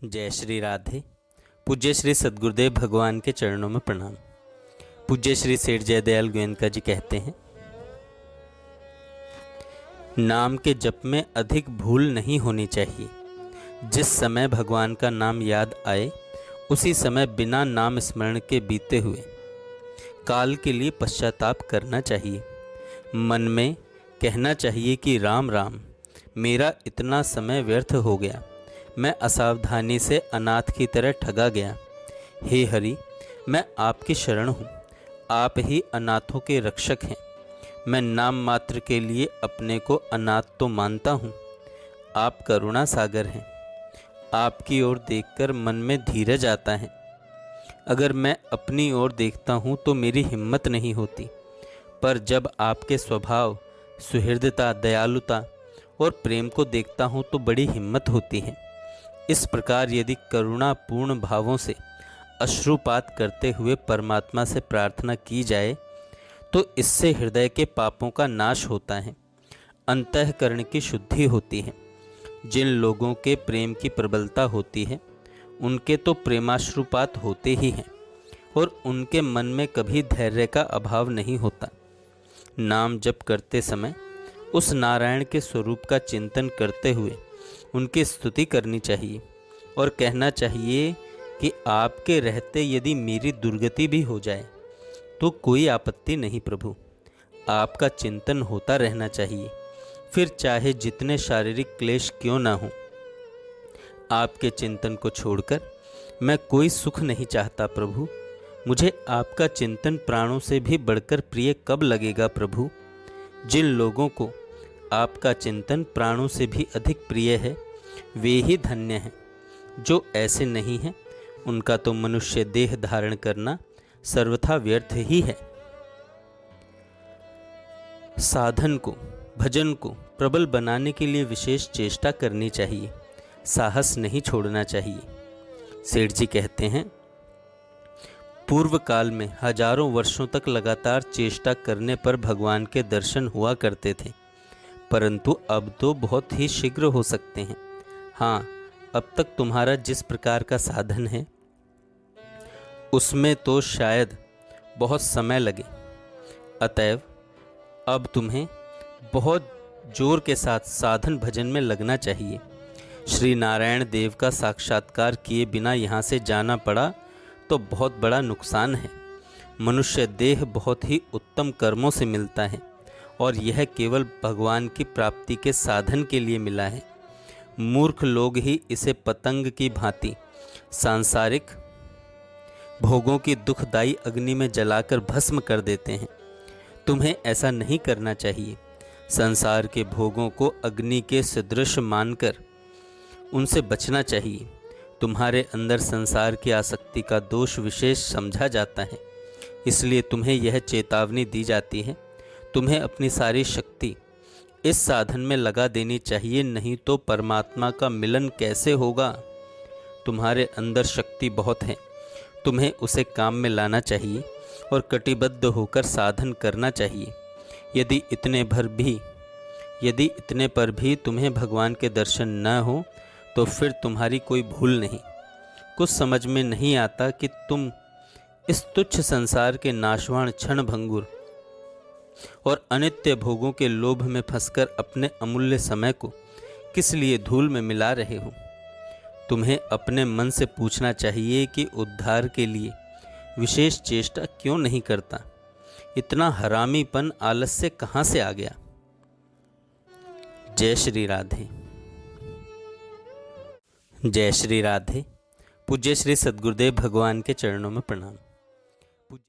जय श्री राधे। पूज्य श्री सद्गुरुदेव भगवान के चरणों में प्रणाम। पूज्य श्री सेठ जयदयाल गोयनका जी कहते हैं, नाम के जप में अधिक भूल नहीं होनी चाहिए। जिस समय भगवान का नाम याद आए उसी समय बिना नाम स्मरण के बीते हुए काल के लिए पश्चाताप करना चाहिए। मन में कहना चाहिए कि राम राम, मेरा इतना समय व्यर्थ हो गया, मैं असावधानी से अनाथ की तरह ठगा गया। हे हरि, मैं आपकी शरण हूँ, आप ही अनाथों के रक्षक हैं। मैं नाम मात्र के लिए अपने को अनाथ तो मानता हूँ, आप करुणा सागर हैं। आपकी ओर देखकर मन में धीरज आता है। अगर मैं अपनी ओर देखता हूँ तो मेरी हिम्मत नहीं होती, पर जब आपके स्वभाव, सुहृदता, दयालुता और प्रेम को देखता हूँ तो बड़ी हिम्मत होती है। इस प्रकार यदि करुणापूर्ण भावों से अश्रुपात करते हुए परमात्मा से प्रार्थना की जाए तो इससे हृदय के पापों का नाश होता है, अंतःकरण की शुद्धि होती है। जिन लोगों के प्रेम की प्रबलता होती है उनके तो प्रेमाश्रुपात होते ही हैं और उनके मन में कभी धैर्य का अभाव नहीं होता। नाम जप करते समय उस नारायण के स्वरूप का चिंतन करते हुए उनकी स्तुति करनी चाहिए और कहना चाहिए कि आपके रहते यदि मेरी दुर्गति भी हो जाए तो कोई आपत्ति नहीं प्रभु, आपका चिंतन होता रहना चाहिए, फिर चाहे जितने शारीरिक क्लेश क्यों ना हो। आपके चिंतन को छोड़कर मैं कोई सुख नहीं चाहता प्रभु, मुझे आपका चिंतन प्राणों से भी बढ़कर प्रिय कब लगेगा प्रभु। जिन लोगों को आपका चिंतन प्राणों से भी अधिक प्रिय है वे ही धन्य हैं। जो ऐसे नहीं हैं उनका तो मनुष्य देह धारण करना सर्वथा व्यर्थ ही है। साधन को, भजन को प्रबल बनाने के लिए विशेष चेष्टा करनी चाहिए, साहस नहीं छोड़ना चाहिए। सेठ जी कहते हैं, पूर्व काल में हजारों वर्षों तक लगातार चेष्टा करने पर भगवान के दर्शन हुआ करते थे, परंतु अब तो बहुत ही शीघ्र हो सकते हैं। हाँ, अब तक तुम्हारा जिस प्रकार का साधन है उसमें तो शायद बहुत समय लगे, अतएव अब तुम्हें बहुत जोर के साथ साधन भजन में लगना चाहिए। श्री नारायण देव का साक्षात्कार किए बिना यहाँ से जाना पड़ा तो बहुत बड़ा नुकसान है। मनुष्य देह बहुत ही उत्तम कर्मों से मिलता है और यह केवल भगवान की प्राप्ति के साधन के लिए मिला है। मूर्ख लोग ही इसे पतंग की भांति सांसारिक भोगों की दुखदायी अग्नि में जलाकर भस्म कर देते हैं। तुम्हें ऐसा नहीं करना चाहिए। संसार के भोगों को अग्नि के सदृश मानकर उनसे बचना चाहिए। तुम्हारे अंदर संसार की आसक्ति का दोष विशेष समझा जाता है, इसलिए तुम्हें यह चेतावनी दी जाती है, तुम्हें अपनी सारी शक्ति इस साधन में लगा देनी चाहिए, नहीं तो परमात्मा का मिलन कैसे होगा। तुम्हारे अंदर शक्ति बहुत है, तुम्हें उसे काम में लाना चाहिए और कटिबद्ध होकर साधन करना चाहिए। यदि इतने पर भी तुम्हें भगवान के दर्शन न हो तो फिर तुम्हारी कोई भूल नहीं। कुछ समझ में नहीं आता कि तुम इस तुच्छ संसार के नाशवान क्षण भंगुर और अनित्य भोगों के लोभ में फंसकर अपने अमूल्य समय को किस लिए धूल में मिला रहे हो। तुम्हें अपने मन से पूछना चाहिए कि उद्धार के लिए विशेष चेष्टा क्यों नहीं करता। इतना हरामीपन, आलस्य कहाँ से आ गया। जय श्री राधे। जय श्री राधे। पूज्य श्री सद्गुरुदेव भगवान के चरणों में प्रणाम।